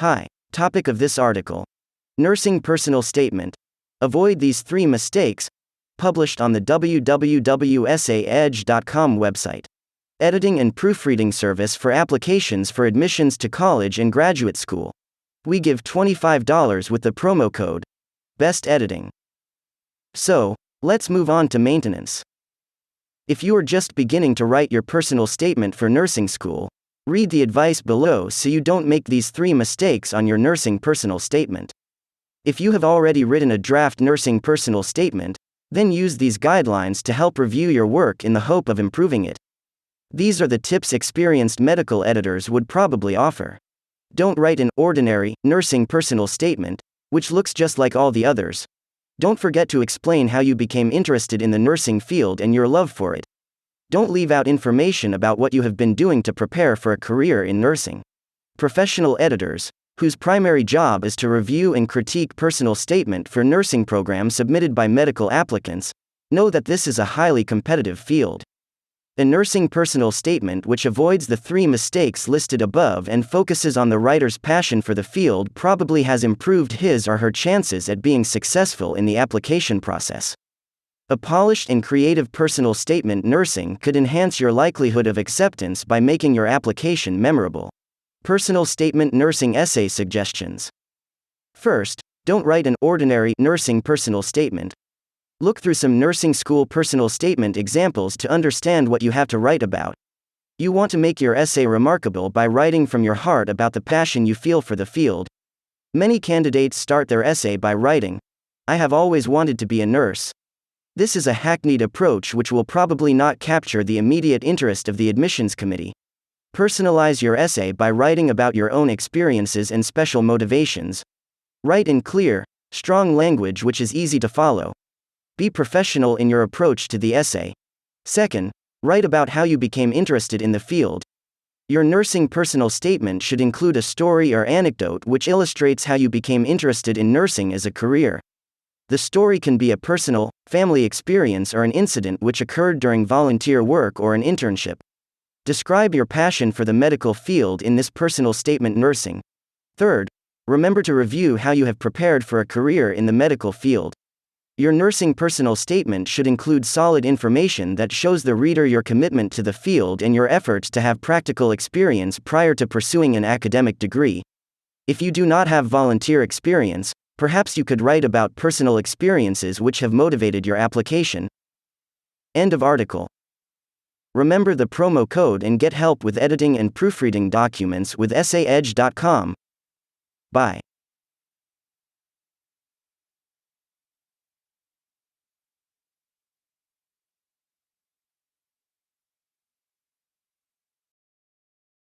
Hi. Topic of this article: Nursing Personal Statement. Avoid these 3 mistakes. Published on the www.essaedge.com website. Editing and proofreading service for applications for admissions to college and graduate school. We give $25 with the promo code Best Editing. So, let's move on to maintenance. If you are just beginning to write your personal statement for nursing school, read the advice below so you don't make these 3 mistakes on your nursing personal statement. If you have already written a draft nursing personal statement, then use these guidelines to help review your work in the hope of improving it. These are the tips experienced medical editors would probably offer. Don't write an ordinary nursing personal statement, which looks just like all the others. Don't forget to explain how you became interested in the nursing field and your love for it. Don't leave out information about what you have been doing to prepare for a career in nursing. Professional editors, whose primary job is to review and critique personal statement for nursing programs submitted by medical applicants, know that this is a highly competitive field. A nursing personal statement which avoids the 3 mistakes listed above and focuses on the writer's passion for the field probably has improved his or her chances at being successful in the application process. A polished and creative personal statement nursing could enhance your likelihood of acceptance by making your application memorable. Personal statement nursing essay suggestions. First, don't write an ordinary nursing personal statement. Look through some nursing school personal statement examples to understand what you have to write about. You want to make your essay remarkable by writing from your heart about the passion you feel for the field. Many candidates start their essay by writing, "I have always wanted to be a nurse." This is a hackneyed approach which will probably not capture the immediate interest of the admissions committee. Personalize your essay by writing about your own experiences and special motivations. Write in clear, strong language which is easy to follow. Be professional in your approach to the essay. Second, write about how you became interested in the field. Your nursing personal statement should include a story or anecdote which illustrates how you became interested in nursing as a career. The story can be a personal, family experience or an incident which occurred during volunteer work or an internship. Describe your passion for the medical field in this personal statement nursing. Third, remember to review how you have prepared for a career in the medical field. Your nursing personal statement should include solid information that shows the reader your commitment to the field and your efforts to have practical experience prior to pursuing an academic degree. If you do not have volunteer experience, perhaps you could write about personal experiences which have motivated your application. End of article. Remember the promo code and get help with editing and proofreading documents with essaedge.com. Bye.